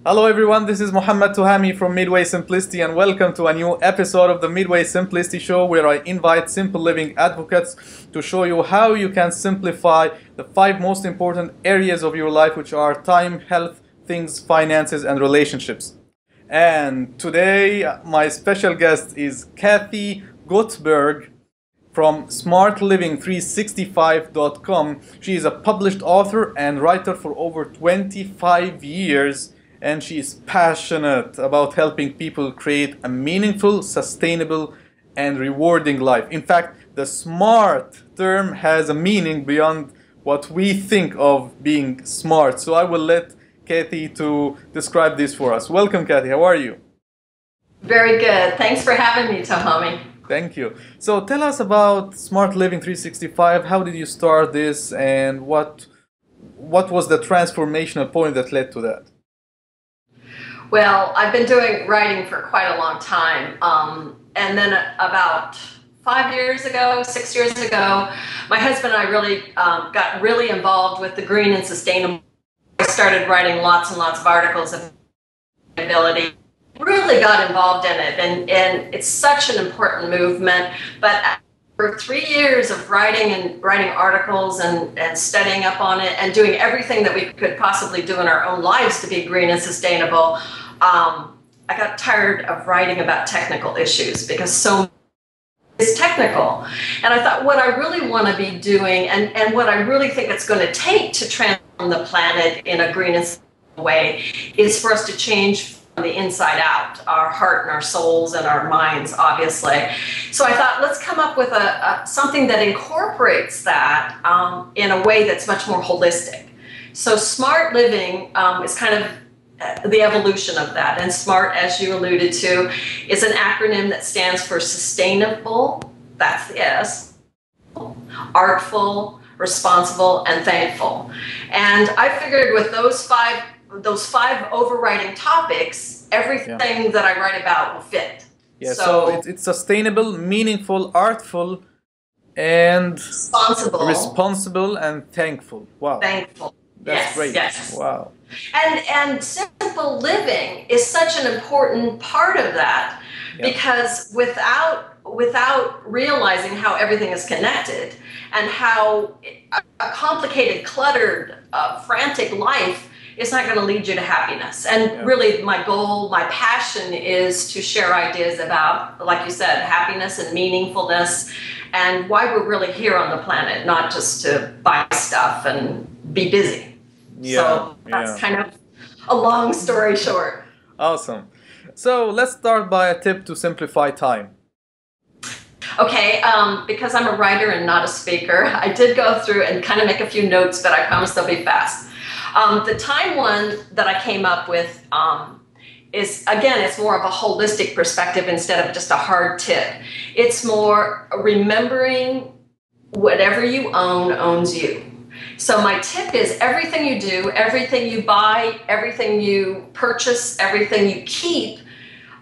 Hello everyone, this is Muhammad Tuhami from Midway Simplicity and welcome to a new episode of the Midway Simplicity Show where I invite simple living advocates to show you how you can simplify the 5 most important areas of your life, which are time, health, things, finances and relationships. And today my special guest is Kathy Gottberg from smartliving365.com. She is a published author and writer for over 25 years. And she is passionate about helping people create a meaningful, sustainable, and rewarding life. In fact, the SMART term has a meaning beyond what we think of being smart. So I will let Kathy to describe this for us. Welcome, Kathy. How are you? Very good. Thanks for having me, Tahami. Thank you. So tell us about Smart Living 365. How did you start this, and what was the transformational point that led to that? Well, I've been doing writing for quite a long time. And then about 6 years ago, my husband and I really got really involved with the green and sustainable. I started writing lots and lots of articles of sustainability. Really got involved in it, and it's such an important movement. But for 3 years of writing articles and studying up on it and doing everything that we could possibly do in our own lives to be green and sustainable, I got tired of writing about technical issues because so is technical. And I thought what I really want to be doing and what I really think it's going to take to transform the planet in a green and sustainable way is for us to change from the inside out, our heart and our souls and our minds, obviously. So I thought, let's come up with something that incorporates that in a way that's much more holistic. So smart living is kind of the evolution of that. And SMART, as you alluded to, is an acronym that stands for sustainable, that's the S, artful, responsible, and thankful. And I figured with those five overriding topics, everything that I write about will fit. Yeah, so it's sustainable, meaningful, artful, and responsible and thankful. Wow. Thankful. That's great. Yes. Wow. And simple living is such an important part of that, because without realizing how everything is connected and how a complicated, cluttered, frantic life is not going to lead you to happiness. And really my goal, my passion is to share ideas about, like you said, happiness and meaningfulness and why we're really here on the planet, not just to buy stuff and be busy. So that's kind of a long story short. Awesome. So let's start by a tip to simplify time. Okay, because I'm a writer and not a speaker, I did go through and kind of make a few notes, but I promise they'll be fast. The time one that I came up with is, again, it's more of a holistic perspective instead of just a hard tip. It's more remembering whatever you own owns you. So my tip is everything you do, everything you buy, everything you purchase, everything you keep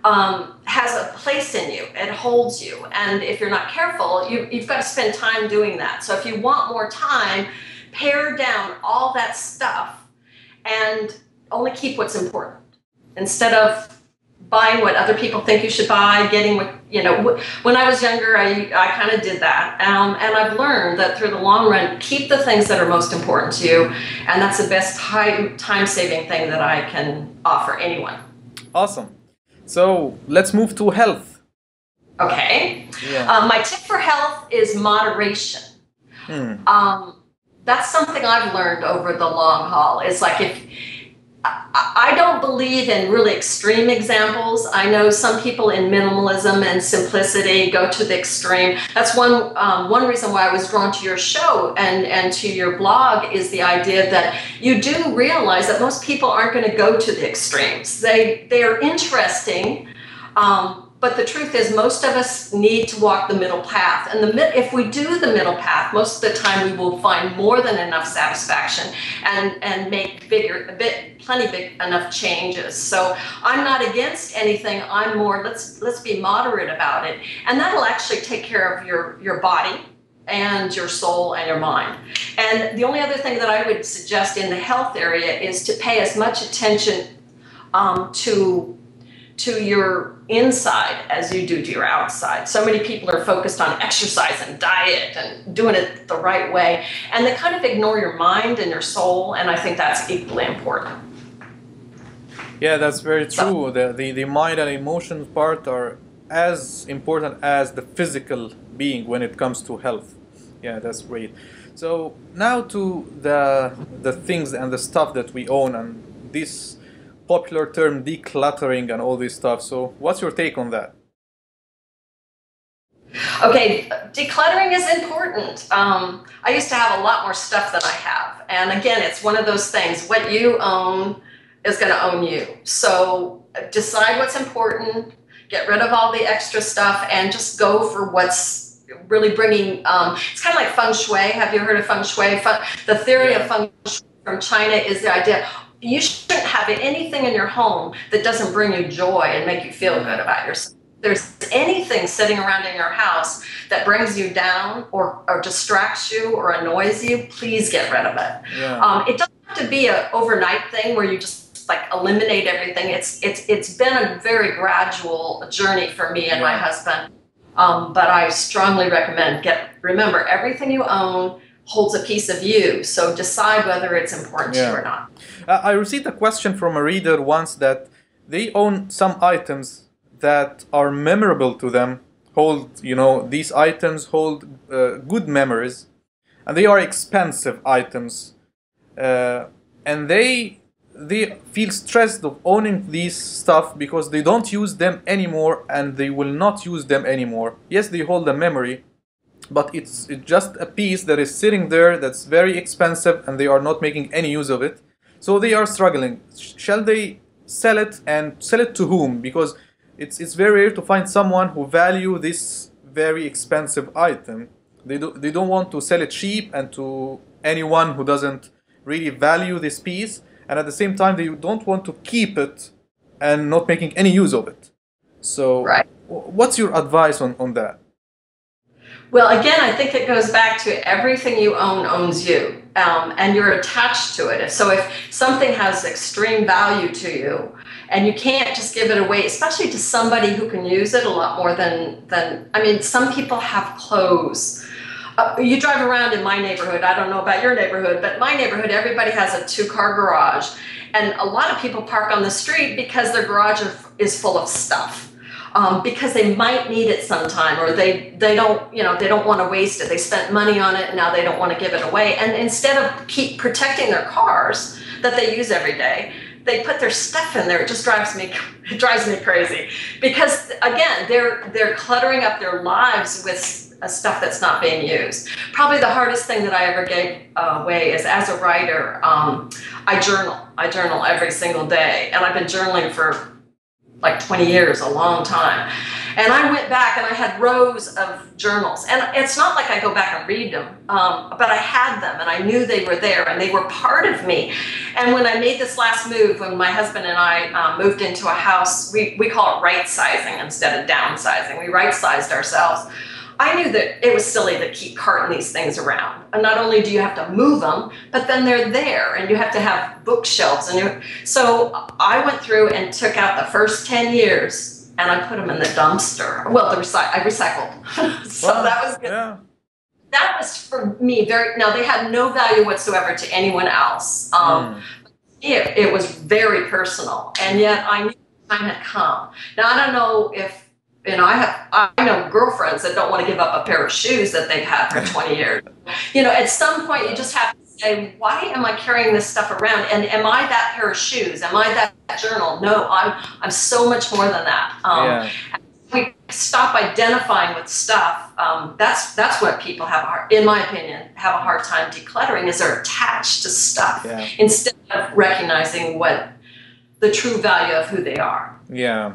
has a place in you. It holds you. And if you're not careful, you've got to spend time doing that. So if you want more time, pare down all that stuff and only keep what's important instead of buying what other people think you should buy, getting what, when I was younger, I kind of did that. And I've learned that through the long run, keep the things that are most important to you. And that's the best time-saving thing that I can offer anyone. Awesome. So let's move to health. Okay. My tip for health is moderation. That's something I've learned over the long haul. It's like I don't believe in really extreme examples. I know some people in minimalism and simplicity go to the extreme. That's one reason why I was drawn to your show and to your blog is the idea that you do realize that most people aren't going to go to the extremes. They are interesting, but the truth is most of us need to walk the middle path. And if we do the middle path, most of the time we will find more than enough satisfaction and make plenty big enough changes. So I'm not against anything. I'm more, let's be moderate about it. And that'll actually take care of your body and your soul and your mind. And the only other thing that I would suggest in the health area is to pay as much attention to your inside as you do to your outside. So many people are focused on exercise and diet and doing it the right way, and they kind of ignore your mind and your soul, and I think that's equally important. Yeah, that's very true. The mind and emotion part are as important as the physical being when it comes to health. Yeah, that's great. So now to the things and the stuff that we own and this popular term decluttering and all this stuff. So what's your take on that? Okay, decluttering is important. I used to have a lot more stuff than I have. And again, it's one of those things. What you own is going to own you. So decide what's important, get rid of all the extra stuff, and just go for what's really bringing, it's kind of like feng shui. Have you heard of feng shui? The theory of feng shui from China is the idea you shouldn't have anything in your home that doesn't bring you joy and make you feel good about yourself. If there's anything sitting around in your house that brings you down or distracts you or annoys you, please get rid of it. Yeah. It doesn't have to be an overnight thing where you just like eliminate everything. It's been a very gradual journey for me and my husband. But I strongly recommend remember everything you own holds a piece of you, so decide whether it's important to you or not. I received a question from a reader once that they own some items that are memorable to them, these items hold good memories, and they are expensive items, and they feel stressed of owning these stuff because they don't use them anymore and they will not use them anymore. Yes, they hold a memory, but it's just a piece that is sitting there that's very expensive and they are not making any use of it. So they are struggling. Shall they sell it, and sell it to whom? Because it's very rare to find someone who value this very expensive item. They don't want to sell it cheap and to anyone who doesn't really value this piece, and at the same time they don't want to keep it and not making any use of it. So what's your advice on that? Well, again, I think it goes back to everything you own owns you, and you're attached to it. So if something has extreme value to you and you can't just give it away, especially to somebody who can use it a lot more than I mean, some people have clothes. You drive around in my neighborhood, I don't know about your neighborhood, but my neighborhood, everybody has a 2-car garage. And a lot of people park on the street because their garage is full of stuff. Because they might need it sometime, or they don't want to waste it. They spent money on it and now they don't want to give it away. And instead of keep protecting their cars that they use every day, they put their stuff in there. It just drives me crazy, because again, they're cluttering up their lives with stuff that's not being used. Probably the hardest thing that I ever gave away is, as a writer, I journal every single day, and I've been journaling for like 20 years, a long time. And I went back and I had rows of journals. And it's not like I go back and read them, but I had them and I knew they were there and they were part of me. And when I made this last move, when my husband and I moved into a house, we call it right-sizing instead of downsizing. We right-sized ourselves. I knew that it was silly to keep carting these things around. And not only do you have to move them, but then they're there and you have to have bookshelves. So I went through and took out the first 10 years and I put them in the dumpster. Well, I recycled. So that was good. Yeah. That was for me now they had no value whatsoever to anyone else. It was very personal, and yet I knew the time had come. Now I don't know if, I know girlfriends that don't want to give up a pair of shoes that they've had for 20 years. At some point you just have to say, why am I carrying this stuff around? And am I that pair of shoes? Am I that journal? No, I'm so much more than that. We stop identifying with stuff. That's what people in my opinion, have a hard time decluttering, is they're attached to stuff instead of recognizing what the true value of who they are. Yeah.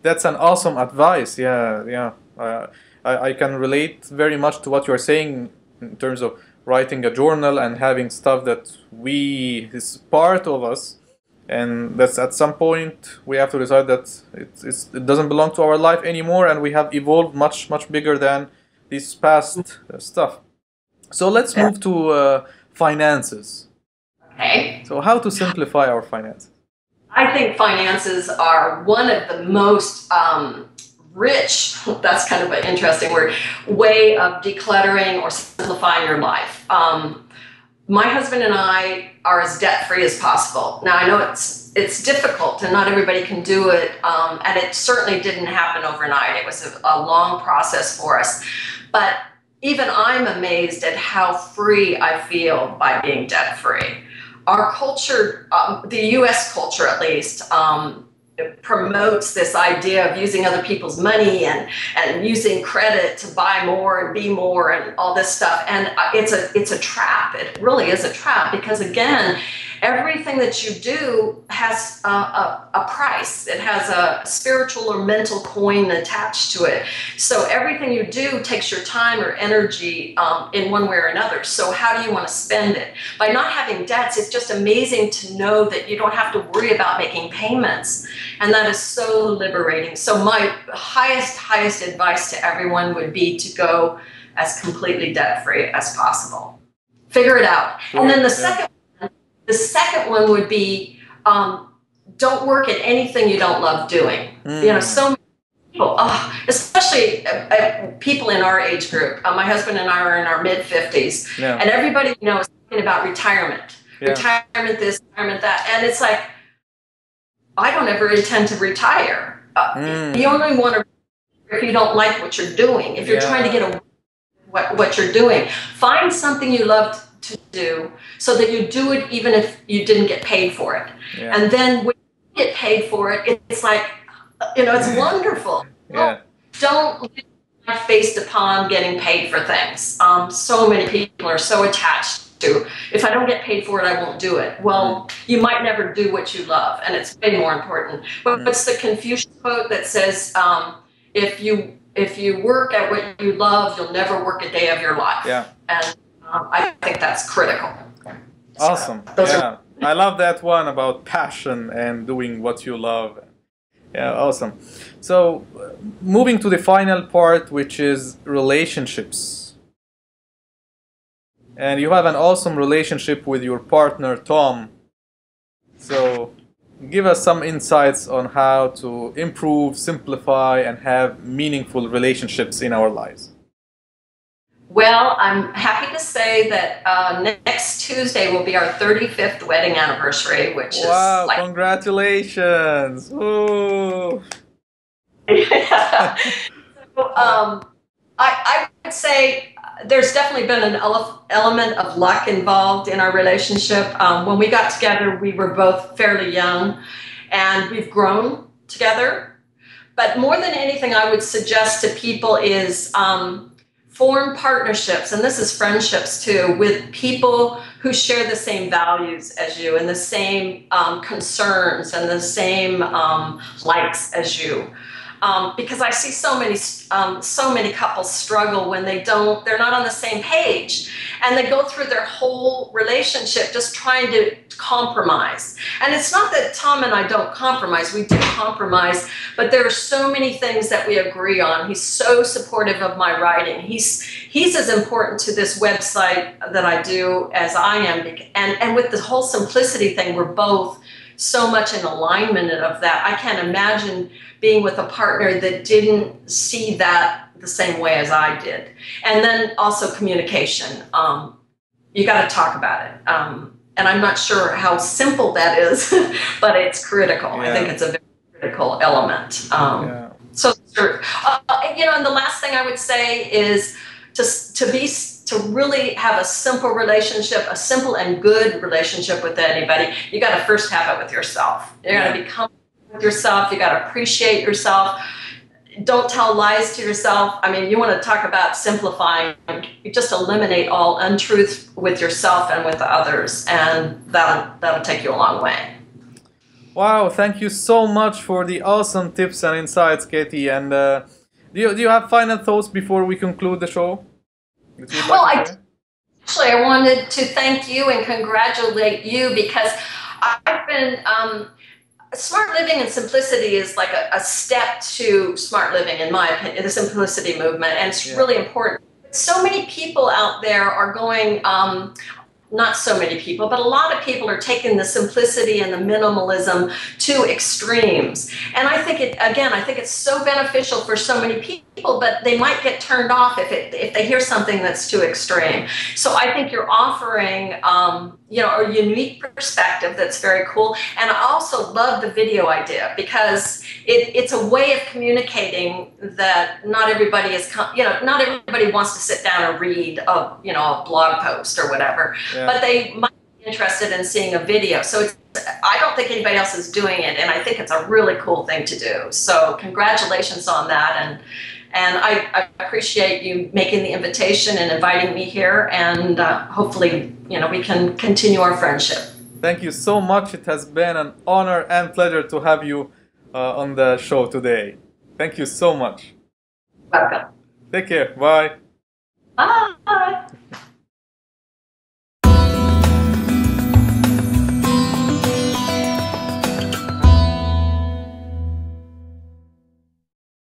That's an awesome advice. I can relate very much to what you're saying in terms of writing a journal and having stuff that is part of us, and that's at some point we have to decide that it doesn't belong to our life anymore, and we have evolved much bigger than this past stuff. So let's move to finances. Okay. So how to simplify our finances? I think finances are one of the most rich, that's kind of an interesting word, way of decluttering or simplifying your life. My husband and I are as debt-free as possible. Now, I know it's difficult and not everybody can do it, and it certainly didn't happen overnight. It was a long process for us. But even I'm amazed at how free I feel by being debt-free. Our culture, the US culture at least, it promotes this idea of using other people's money and using credit to buy more and be more and all this stuff. And it's a trap. It really is a trap because, again, everything that you do has a price. It has a spiritual or mental coin attached to it. So everything you do takes your time or energy in one way or another. So how do you want to spend it? By not having debts, it's just amazing to know that you don't have to worry about making payments. And that is so liberating. So my highest advice to everyone would be to go as completely debt-free as possible. Figure it out. Sure, and then the second one would be don't work at anything you don't love doing. You know, so many people, especially people in our age group. My husband and I are in our mid-50s, and everybody is talking about retirement. Retirement this, retirement that. And it's like, I don't ever intend to retire. You only want to if you don't like what you're doing. If you're trying to get away with what you're doing, find something you love to do so that you do it even if you didn't get paid for it. And then when you get paid for it, it's like, it's wonderful. Don't live based upon getting paid for things. So many people are so attached to, if I don't get paid for it, I won't do it. Well, you might never do what you love, and it's way more important. But it's the Confucius quote that says, if you work at what you love, you'll never work a day of your life. And I think that's critical. Awesome. I love that one about passion and doing what you love. Awesome. So moving to the final part, which is relationships. And you have an awesome relationship with your partner, Tom. So give us some insights on how to improve, simplify, and have meaningful relationships in our lives. Well, I'm happy to say that next Tuesday will be our 35th wedding anniversary, which is like... Congratulations! Ooh. So, I would say there's definitely been an element of luck involved in our relationship. When we got together, we were both fairly young, and we've grown together. But more than anything, I would suggest to people is form partnerships, and this is friendships too, with people who share the same values as you and the same concerns and the same likes as you. Because I see so many couples struggle when they're not on the same page, and they go through their whole relationship just trying to compromise. And it's not that Tom and I don't compromise, we do compromise, but there are so many things that we agree on. He's so supportive of my writing. He's as important to this website that I do as I am. And with the whole simplicity thing, we're both so much in alignment of that. I can't imagine being with a partner that didn't see that the same way as I did. And then also communication. You got to talk about it. And I'm not sure how simple that is, but it's critical. I think it's a very critical element. So, and the last thing I would say is to really have a simple relationship, a simple and good relationship with anybody. You got to first have it with yourself. You got to become with yourself. You got to appreciate yourself. Don't tell lies to yourself. I mean, you want to talk about simplifying. You just eliminate all untruth with yourself and with others, and that'll take you a long way. Wow, thank you so much for the awesome tips and insights, Kathy. And do you have final thoughts before we conclude the show? Well, actually, I wanted to thank you and congratulate you because I've been... Smart living and simplicity is like a step to smart living, in my opinion, the simplicity movement, and it's really important. So many people out there are going not so many people, but a lot of people are taking the simplicity and the minimalism to extremes. And I think I think it's so beneficial for so many people, but they might get turned off if they hear something that's too extreme. So I think you're offering, a unique perspective that's very cool. And I also love the video idea because it's a way of communicating that not everybody not everybody wants to sit down and read a blog post or whatever. Yeah. But they might be interested in seeing a video. So I don't think anybody else is doing it, and I think it's a really cool thing to do. So congratulations on that, and I appreciate you making the invitation and inviting me here, and hopefully, we can continue our friendship. Thank you so much. It has been an honor and pleasure to have you on the show today. Thank you so much. Welcome. Take care. Bye.